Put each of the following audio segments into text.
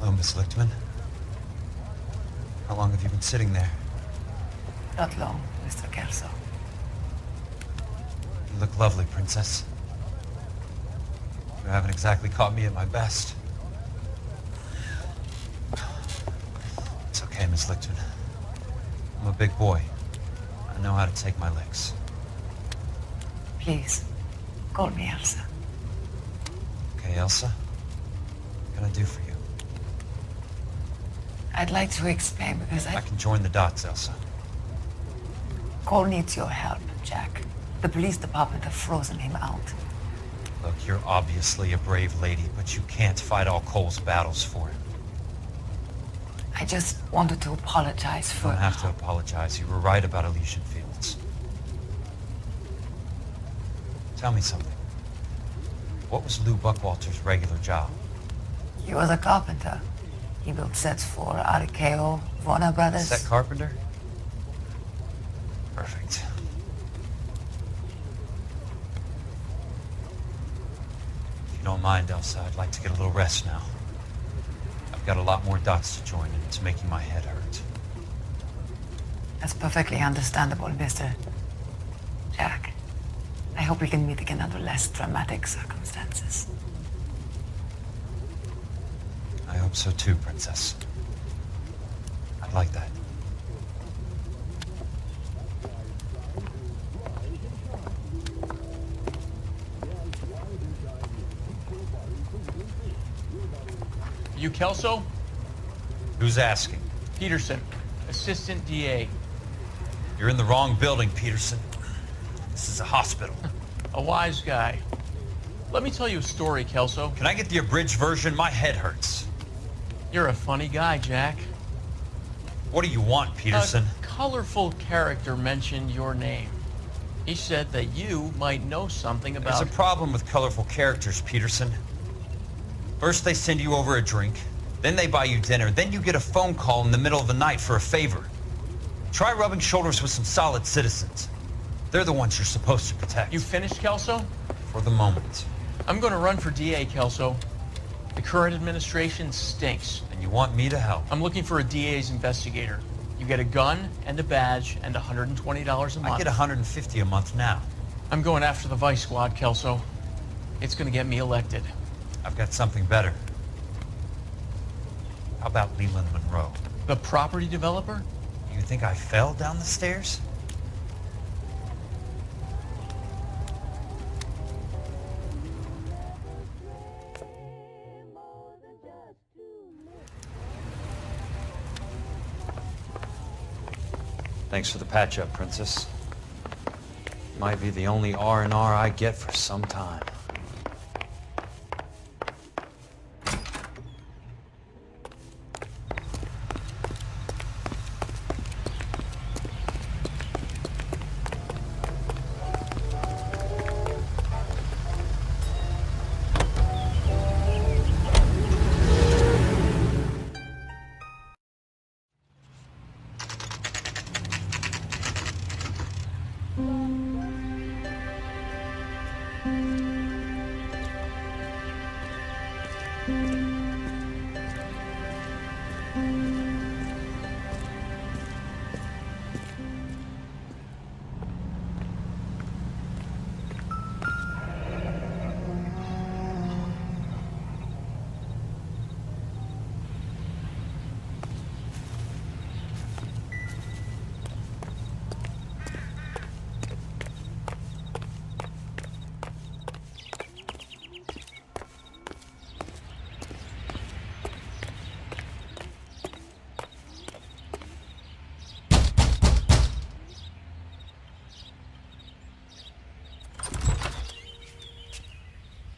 Hello, Miss Lichtman. How long have you been sitting there? Not long, Mr. Kelso. You look lovely, Princess. You haven't exactly caught me at my best. It's okay, Miss Lichtman. I'm a big boy. I know how to take my licks. Please, call me Elsa. Okay, Elsa? What can I do for you? I'd like to explain because I can join the dots, Elsa. Cole needs your help, Jack. The police department have frozen him out. Look, you're obviously a brave lady, but you can't fight all Cole's battles for him. I just wanted to apologize for... You don't have to apologize. You were right about Elysian Fields. Tell me something. What was Lou Buckwalter's regular job? He was a carpenter. He built sets for RKO, Warner Brothers. Set carpenter? Perfect. If you don't mind, Elsa, I'd like to get a little rest now. I've got a lot more dots to join, and it's making my head hurt. That's perfectly understandable, Mr. Jack. I hope we can meet again under less dramatic circumstances. I hope so too, Princess. I'd like that. You Kelso? Who's asking? Peterson, Assistant DA. You're in the wrong building, Peterson. This is a hospital. A wise guy. Let me tell you a story, Kelso. Can I get the abridged version? My head hurts. You're a funny guy, Jack. What do you want, Peterson? A colorful character mentioned your name. He said that you might know something about... There's a problem with colorful characters, Peterson. First they send you over a drink, then they buy you dinner, then you get a phone call in the middle of the night for a favor. Try rubbing shoulders with some solid citizens. They're the ones you're supposed to protect. You finished, Kelso? For the moment. I'm going to run for DA, Kelso. The current administration stinks. And you want me to help? I'm looking for a DA's investigator. You get a gun and a badge and $120 a month. I get $150 a month now. I'm going after the Vice Squad, Kelso. It's going to get me elected. I've got something better. How about Leland Monroe? The property developer? You think I fell down the stairs? Thanks for the patch-up, Princess. Might be the only R&R I get for some time.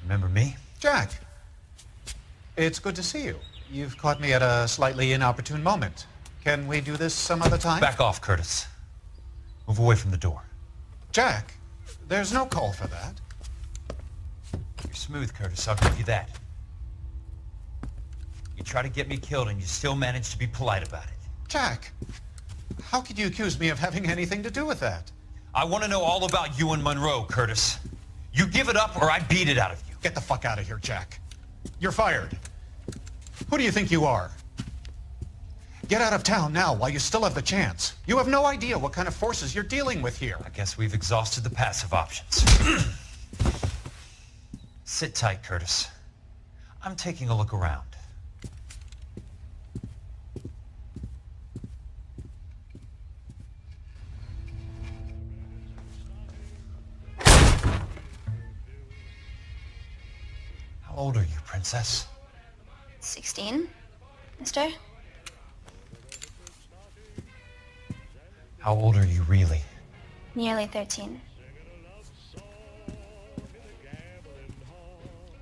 Remember me? Jack, it's good to see you. You've caught me at a slightly inopportune moment. Can we do this some other time? Back off, Curtis. Move away from the door. Jack, there's no call for that. You're smooth, Curtis. I'll give you that. You try to get me killed and you still manage to be polite about it. Jack, how could you accuse me of having anything to do with that? I want to know all about you and Monroe, Curtis. You give it up or I beat it out of you. Get the fuck out of here, Jack. You're fired. Who do you think you are? Get out of town now while you still have the chance. You have no idea what kind of forces you're dealing with here. I guess we've exhausted the passive options. Sit tight, Curtis. I'm taking a look around. How old are you, Princess? 16, mister? How old are you really? Nearly 13.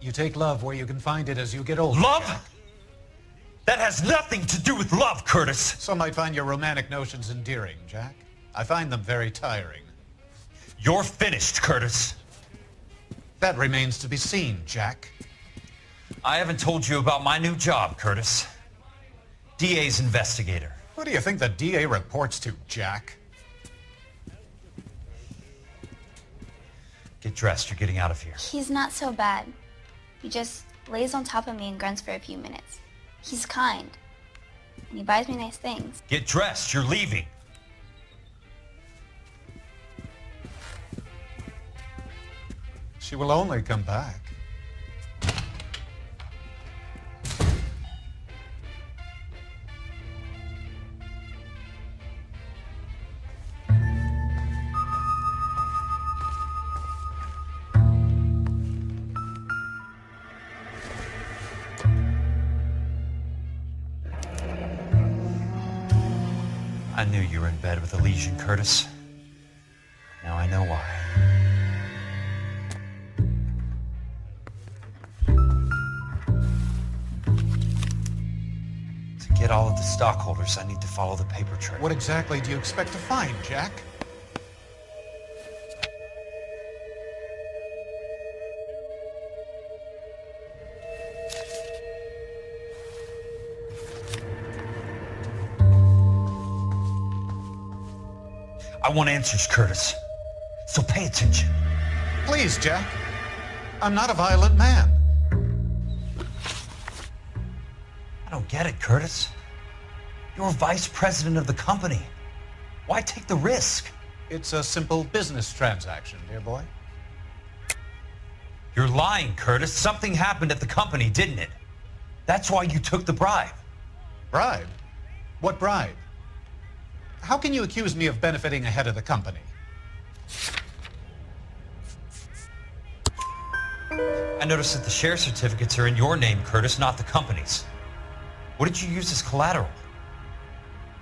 You take love where you can find it as you get older. Love? Jack. That has nothing to do with love, Curtis. Some might find your romantic notions endearing, Jack. I find them very tiring. You're finished, Curtis. That remains to be seen, Jack. I haven't told you about my new job, Curtis. DA's investigator. Who do you think the DA reports to, Jack? Get dressed, you're getting out of here. He's not so bad. He just lays on top of me and grunts for a few minutes. He's kind. And he buys me nice things. Get dressed, you're leaving. She will only come back. I knew you were in bed with a lesion, Curtis. Now I know why. To get all of the stockholders, I need to follow the paper trail. What exactly do you expect to find, Jack? I want answers, Curtis. So pay attention. Please, Jack. I'm not a violent man. I don't get it, Curtis. You're vice president of the company. Why take the risk? It's a simple business transaction, dear boy. You're lying, Curtis. Something happened at the company, didn't it? That's why you took the bribe. Bribe? What bribe? How can you accuse me of benefiting ahead of the company? I noticed that the share certificates are in your name, Curtis, not the company's. What did you use as collateral?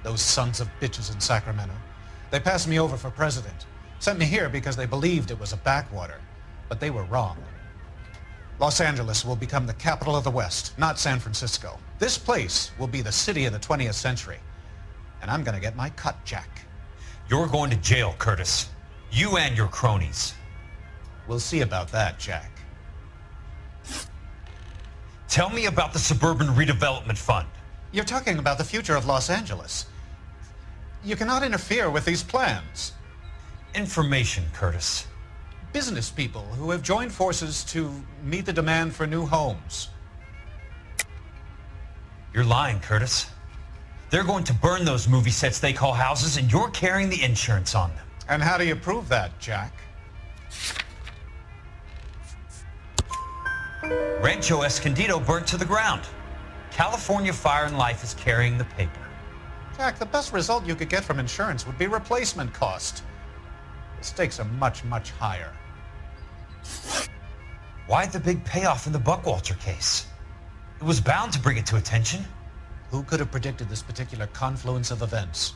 Those sons of bitches in Sacramento. They passed me over for president. Sent me here because they believed it was a backwater. But they were wrong. Los Angeles will become the capital of the West, not San Francisco. This place will be the city of the 20th century. And I'm gonna get my cut, Jack. You're going to jail, Curtis. You and your cronies. We'll see about that, Jack. Tell me about the Suburban Redevelopment Fund. You're talking about the future of Los Angeles. You cannot interfere with these plans. Information, Curtis. Business people who have joined forces to meet the demand for new homes. You're lying, Curtis. They're going to burn those movie sets they call houses, and you're carrying the insurance on them. And how do you prove that, Jack? Rancho Escondido burnt to the ground. California Fire and Life is carrying the paper. Jack, the best result you could get from insurance would be replacement cost. The stakes are much, much higher. Why the big payoff in the Buckwalter case? It was bound to bring it to attention. Who could have predicted this particular confluence of events?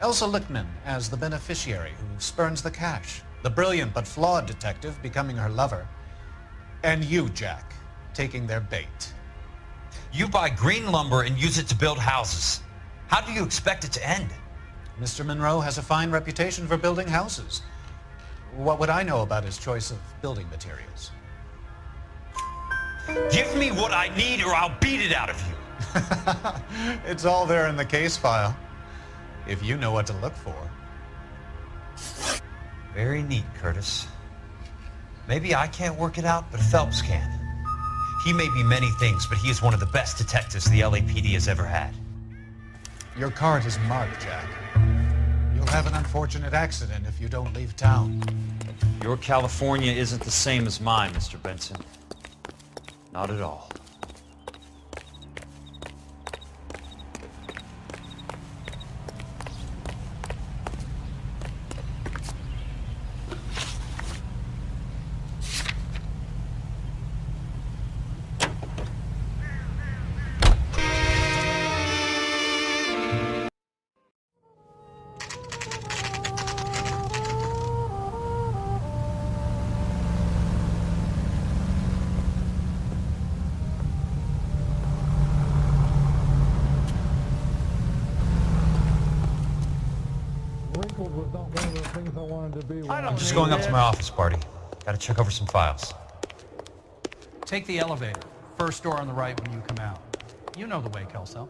Elsa Lichtman as the beneficiary who spurns the cash. The brilliant but flawed detective becoming her lover. And you, Jack, taking their bait. You buy green lumber and use it to build houses. How do you expect it to end? Mr. Monroe has a fine reputation for building houses. What would I know about his choice of building materials? Give me what I need or I'll beat it out of you. It's all there in the case file, if you know what to look for. Very neat, Curtis. Maybe I can't work it out, but Phelps can. He may be many things, but he is one of the best detectives the LAPD has ever had. Your card is marked, Jack. You'll have an unfortunate accident if you don't leave town. Your California isn't the same as mine, Mr. Benson. Not at all. Was not one of the things I wanted to be. I'm just going up to my office party. Gotta check over some files. Take the elevator. First door on the right when you come out. You know the way, Kelso.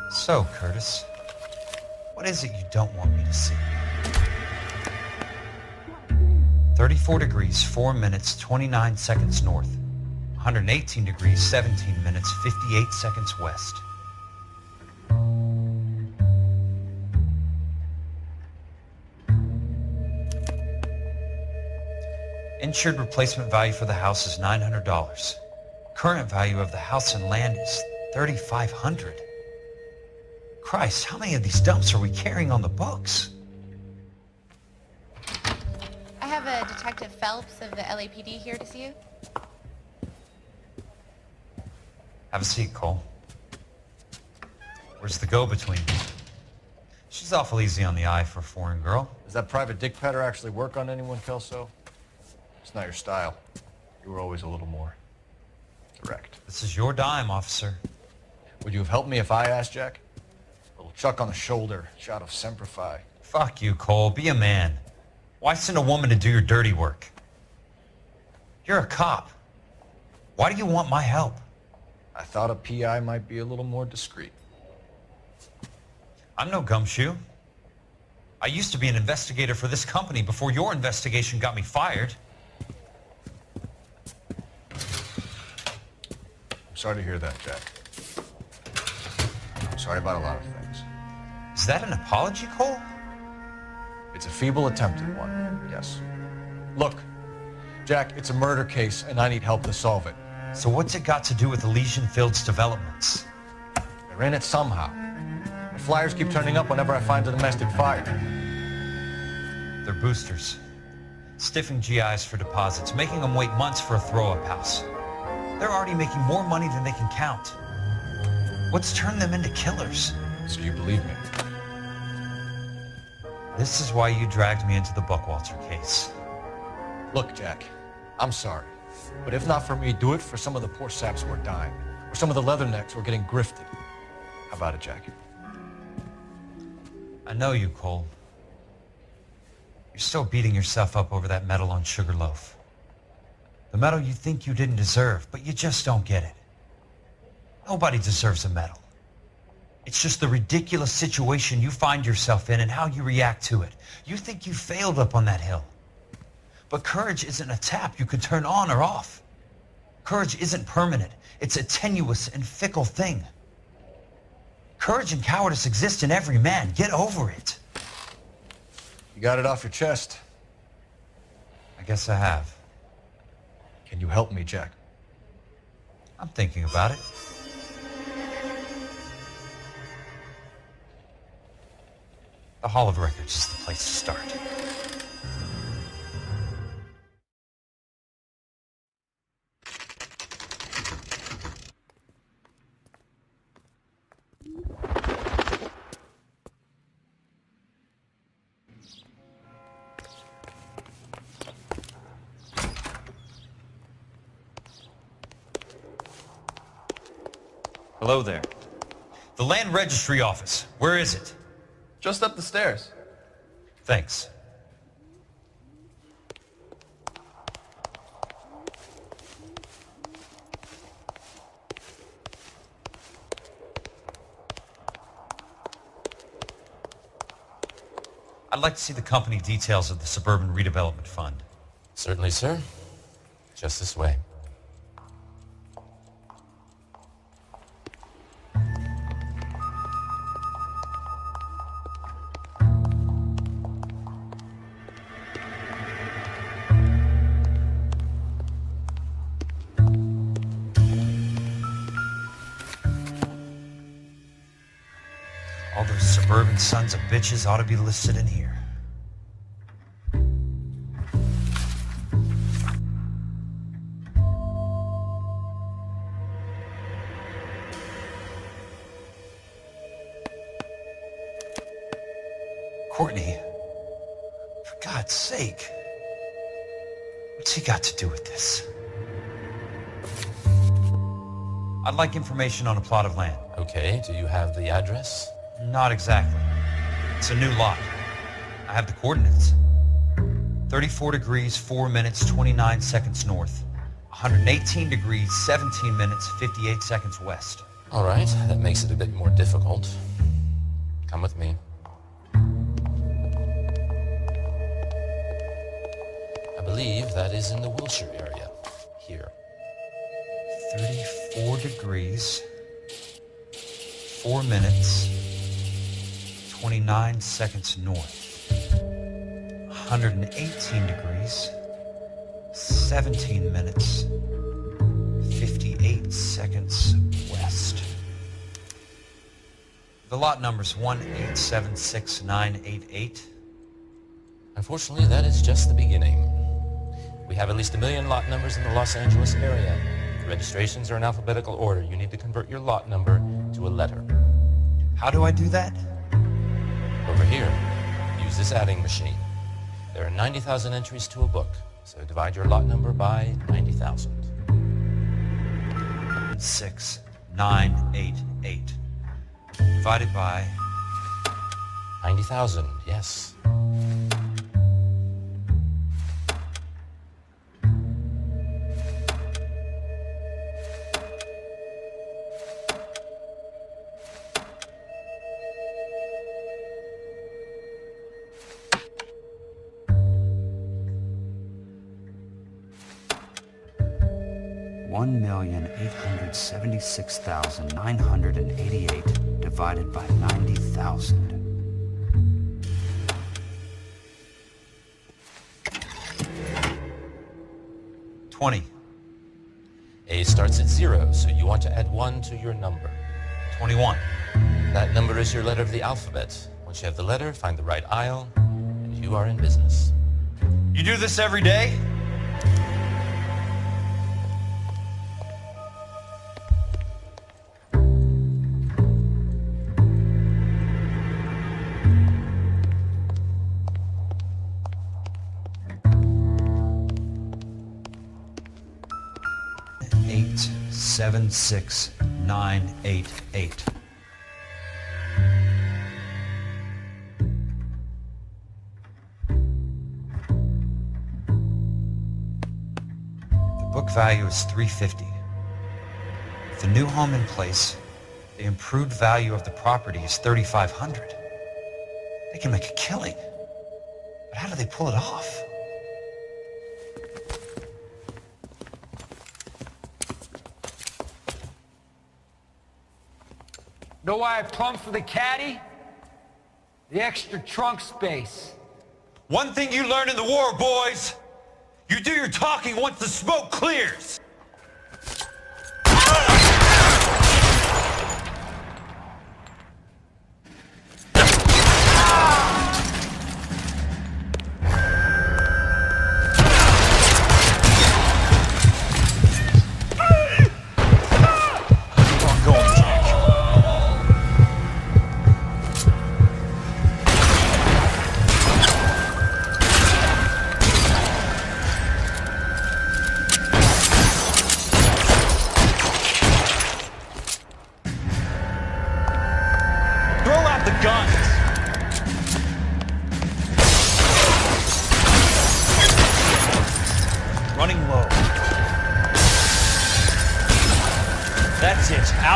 So, Curtis, what is it you don't want me to see? 34 degrees, 4 minutes, 29 seconds north. 118 degrees, 17 minutes, 58 seconds west. Insured replacement value for the house is $900. Current value of the house and land is $3,500. Christ, how many of these dumps are we carrying on the books? I have a Detective Phelps of the LAPD here to see you. Have a seat, Cole. Where's the go-between? She's awful easy on the eye for a foreign girl. Does that private dick patter actually work on anyone, Kelso? It's not your style. You were always a little more direct. This is your dime, officer. Would you have helped me if I asked, Jack? A little chuck on the shoulder, shot of Semper Fi. Fuck you, Cole. Be a man. Why send a woman to do your dirty work? You're a cop. Why do you want my help? I thought a PI might be a little more discreet. I'm no gumshoe. I used to be an investigator for this company before your investigation got me fired. I'm sorry to hear that, Jack. I'm sorry about a lot of things. Is that an apology, Cole? It's a feeble attempt at one, yes. Look, Jack, it's a murder case, and I need help to solve it. So what's it got to do with Elysian Fields developments? They're in it somehow. The flyers keep turning up whenever I find a domestic fire. They're boosters. Stiffing GIs for deposits, making them wait months for a throw-up house. They're already making more money than they can count. What's turned them into killers? So you believe me? This is why you dragged me into the Buckwalter case. Look, Jack, I'm sorry. But if not for me, do it for some of the poor saps who are dying. Or some of the leathernecks who are getting grifted. How about it, Jack? I know you, Cole. You're still beating yourself up over that medal on Sugarloaf. The medal you think you didn't deserve, but you just don't get it. Nobody deserves a medal. It's just the ridiculous situation you find yourself in and how you react to it. You think you failed up on that hill. But courage isn't a tap you can turn on or off. Courage isn't permanent. It's a tenuous and fickle thing. Courage and cowardice exist in every man. Get over it. You got it off your chest. I guess I have. Can you help me, Jack? I'm thinking about it. The Hall of Records is the place to start. Hello there. The land registry office. Where is it? Just up the stairs. Thanks. I'd like to see the company details of the Suburban Redevelopment Fund. Certainly, sir. Just this way. All those suburban sons of bitches ought to be listed in here. Courtney, for God's sake, what's he got to do with this? I'd like information on a plot of land. Okay, do you have the address? Not exactly. It's a new lot. I have the coordinates. 34 degrees, 4 minutes, 29 seconds north. 118 degrees, 17 minutes, 58 seconds west. All right, that makes it a bit more difficult. Come with me. I believe that is in the Wilshire area. Here. 34 degrees, 4 minutes, 29 seconds north. 118 degrees, 17 minutes, 58 seconds west. The lot number's 1876988. Unfortunately, that is just the beginning. We have at least 1 million lot numbers in the Los Angeles area. The registrations are in alphabetical order. You need to convert your lot number to a letter. How do I do that? Over here, use this adding machine. There are 90,000 entries to a book, so divide your lot number by 90,000. 6988. Divided by 90,000, yes. $1,876,988 divided by 90,000. $20. A starts at 0, so you want to add 1 to your number. 21. That number is your letter of the alphabet. Once you have the letter, find the right aisle, and you are in business. You do this every day? Eight, 7, 6, 9, 8, 8. The book value is $350. With the new home in place, the improved value of the property is $3,500. They can make a killing. But how do they pull it off? Know why I plumbed for the caddy? The extra trunk space. One thing you learn in the war, boys, you do your talking once the smoke clears.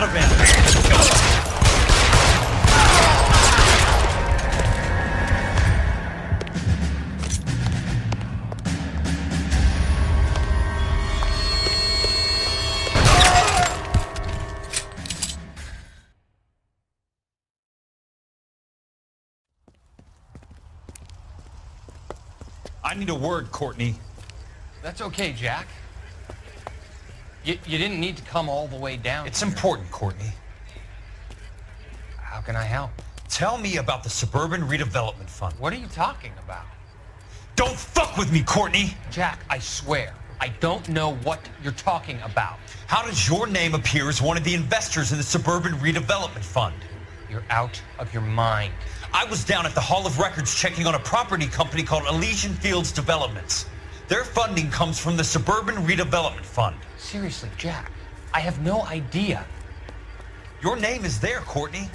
Out of ammo. Let's go. I need a word, Courtney. That's okay, Jack. You didn't need to come all the way down It's here. important, Courtney. How can I help? Tell me about the Suburban Redevelopment Fund. What are you talking about? Don't fuck with me, Courtney! Jack, I swear, I don't know what you're talking about. How does your name appear as one of the investors in the Suburban Redevelopment Fund? You're out of your mind. I was down at the Hall of Records checking on a property company called Elysian Fields Developments. Their funding comes from the Suburban Redevelopment Fund. Seriously, Jack, I have no idea. Your name is there, Courtney,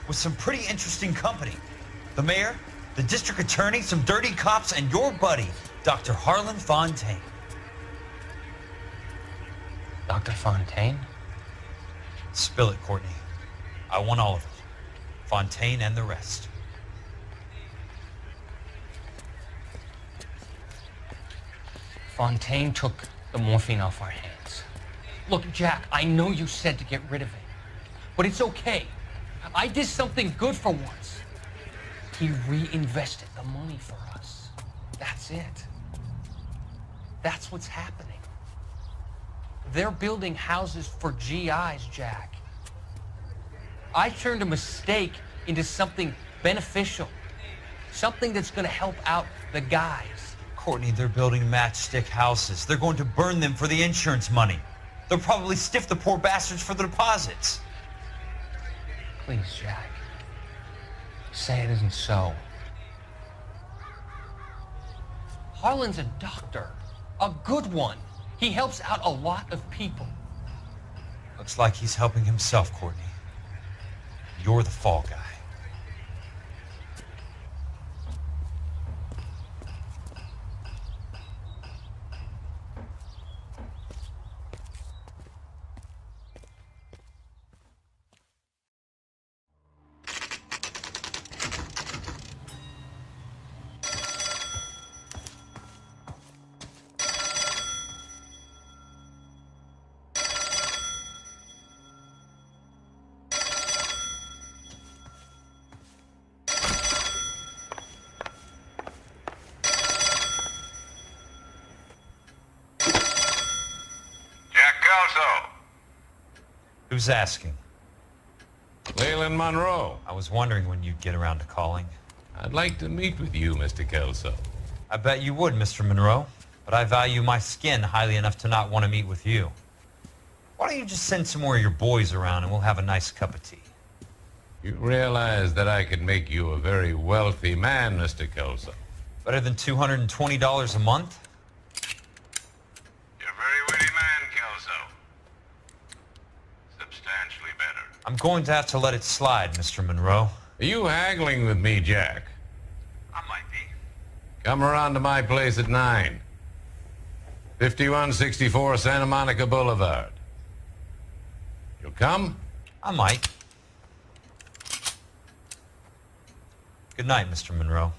with some pretty interesting company. The mayor, the district attorney, some dirty cops, and your buddy, Dr. Harlan Fontaine. Dr. Fontaine? Spill it, Courtney. I want all of it. Fontaine and the rest. Fontaine took the morphine off our hands. Look, Jack, I know you said to get rid of it, but it's okay. I did something good for once. He reinvested the money for us. That's it. That's what's happening. They're building houses for GIs, Jack. I turned a mistake into something beneficial, something that's going to help out the guys. Courtney, they're building matchstick houses. They're going to burn them for the insurance money. They'll probably stiff the poor bastards for the deposits. Please, Jack. Say it isn't so. Harlan's a doctor. A good one. He helps out a lot of people. Looks like he's helping himself, Courtney. You're the fall guy. Who's asking? Leland Monroe. I was wondering when you'd get around to calling. I'd like to meet with you, Mr. Kelso. I bet you would, Mr. Monroe. But I value my skin highly enough to not want to meet with you. Why don't you just send some more of your boys around and we'll have a nice cup of tea? You realize that I could make you a very wealthy man, Mr. Kelso. Better than $220 a month? You're a very witty man, Kelso. Substantially better. I'm going to have to let it slide, Mr. Monroe. Are you haggling with me, Jack? I might be. Come around to my place at 9. 5164 Santa Monica Boulevard. You'll come? I might. Good night, Mr. Monroe.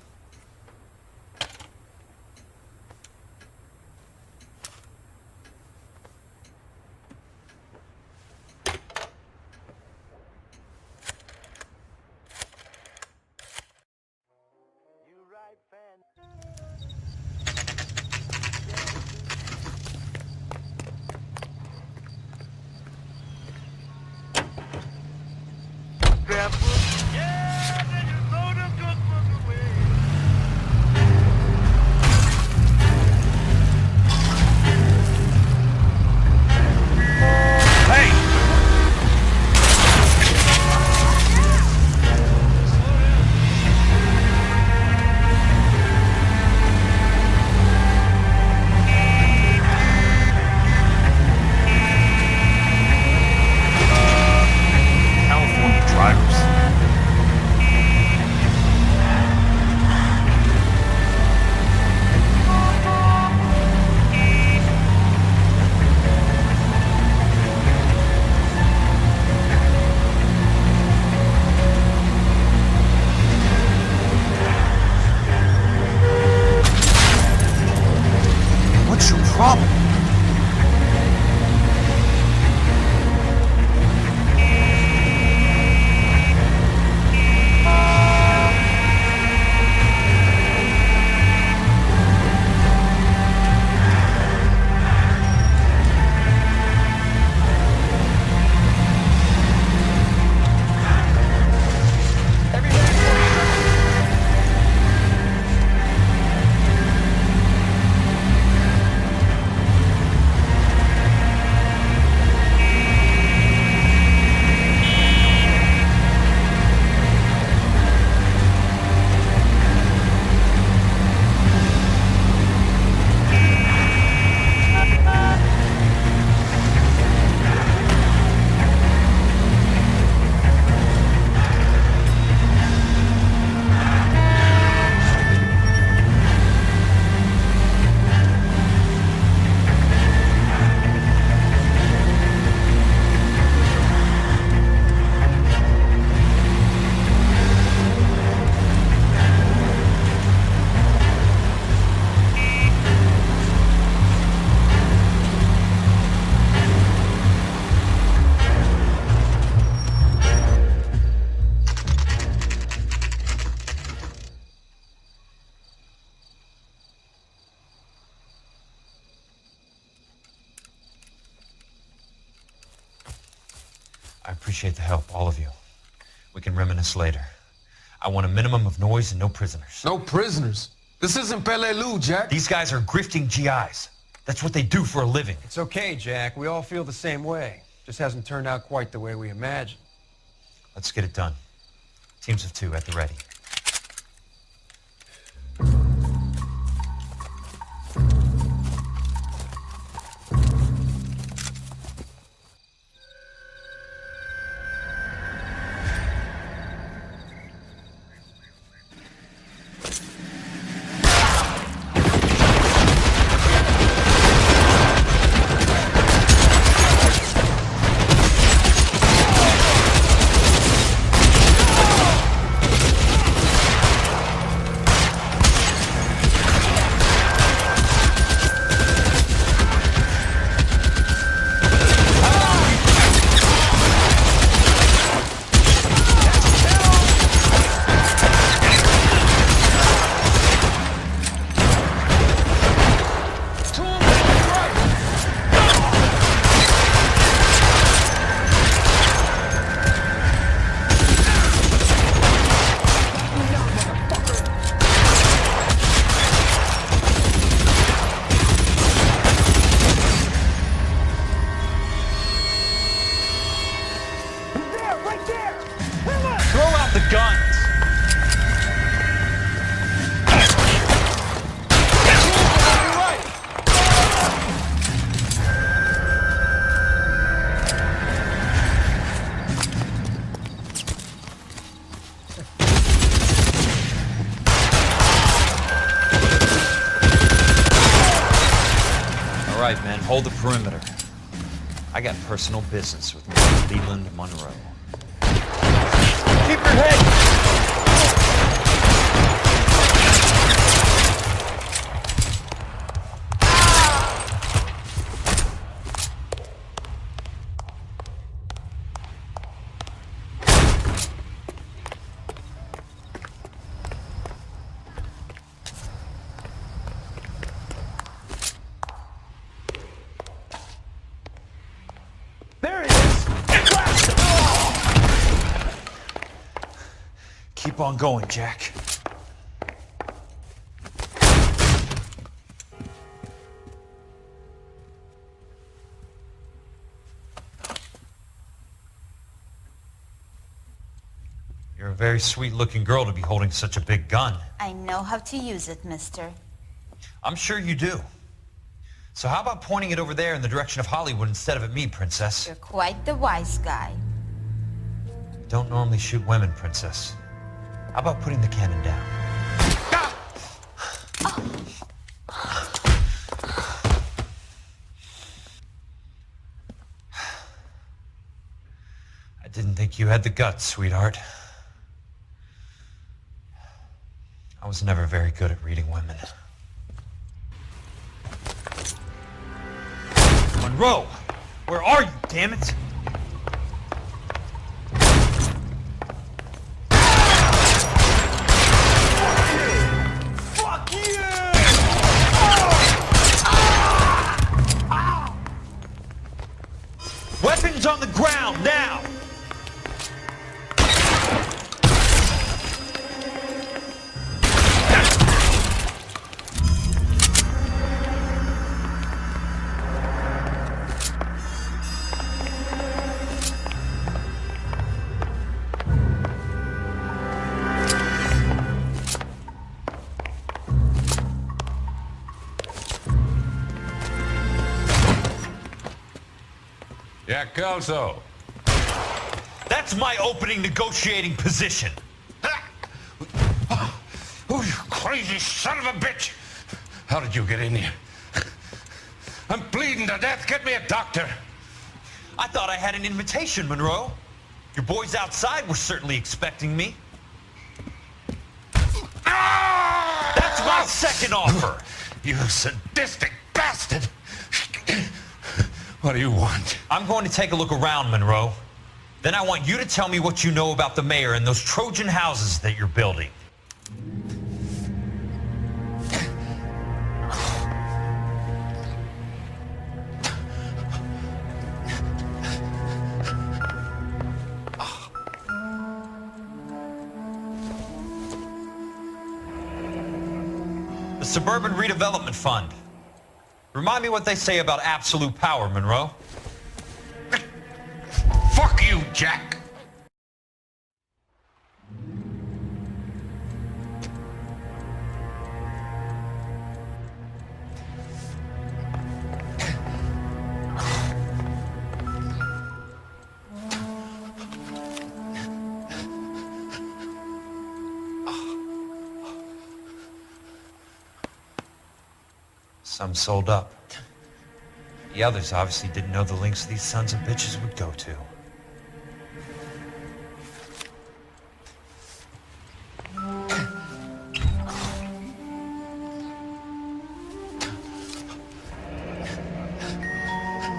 appreciate the help, all of you. We can reminisce later. I want a minimum of noise and no prisoners. No prisoners? This isn't Peleliu, Jack. These guys are grifting GIs. That's what they do for a living. It's okay, Jack. We all feel the same way. Just hasn't turned out quite the way we imagined. Let's get it done. Teams of 2 at the ready. Hold the perimeter. I got personal business with Mr. Leland Monroe. Keep your head! Keep on going, Jack. You're a very sweet-looking girl to be holding such a big gun. I know how to use it, mister. I'm sure you do. So how about pointing it over there in the direction of Hollywood instead of at me, Princess? You're quite the wise guy. I don't normally shoot women, Princess. How about putting the cannon down? I didn't think you had the guts, sweetheart. I was never very good at reading women. Monroe! Where are you, damn it? Weapons on the ground, now! Jack Kelso. That's my opening negotiating position. Oh, you crazy son of a bitch! How did you get in here? I'm bleeding to death. Get me a doctor. I thought I had an invitation, Monroe. Your boys outside were certainly expecting me. That's my second offer. You sadistic bastard! What do you want? I'm going to take a look around, Monroe. Then I want you to tell me what you know about the mayor and those Trojan houses that you're building. The Suburban Redevelopment Fund. Remind me what they say about absolute power, Monroe. Fuck you, Jack! Some sold up. The others obviously didn't know the lengths these sons of bitches would go to.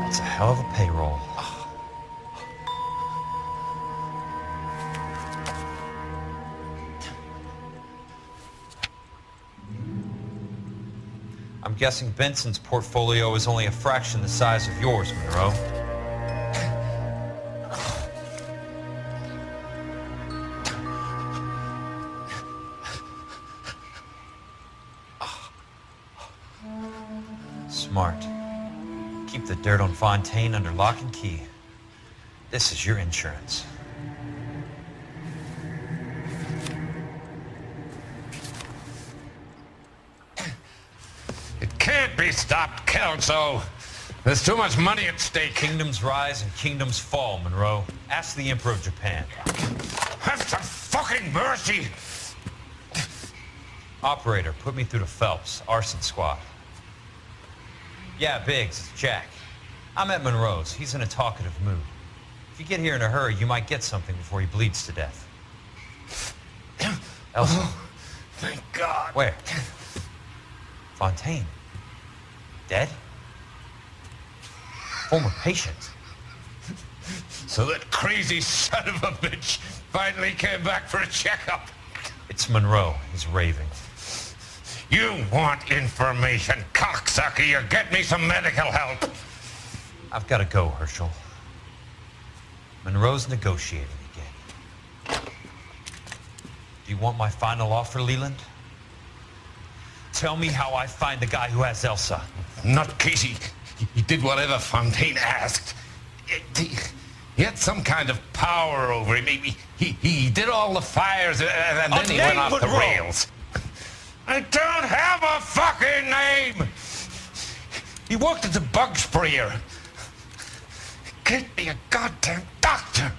That's a hell of a payroll. I'm guessing Benson's portfolio is only a fraction the size of yours, Monroe. Smart. Keep the dirt on Fontaine under lock and key. This is your insurance. Can't be stopped, Kelso. There's too much money at stake. Kingdoms rise and kingdoms fall, Monroe. Ask the Emperor of Japan. Have some fucking mercy! Operator, put me through to Phelps, arson squad. Yeah, Biggs, it's Jack. I'm at Monroe's. He's in a talkative mood. If you get here in a hurry, you might get something before he bleeds to death. Elsa. Oh, thank God. Where? Fontaine. Dead? Former patient. So that crazy son of a bitch finally came back for a checkup. It's Monroe. He's raving. You want information, cocksucker. You get me some medical help. I've got to go, Herschel. Monroe's negotiating again. Do you want my final offer, Leland? Tell me how I find the guy who has Elsa. Nutcase, he did whatever Fontaine asked. He had some kind of power over him. He did all the fires and then he went off the rails. I don't have a fucking name! He worked as a bug sprayer. Get me a goddamn doctor!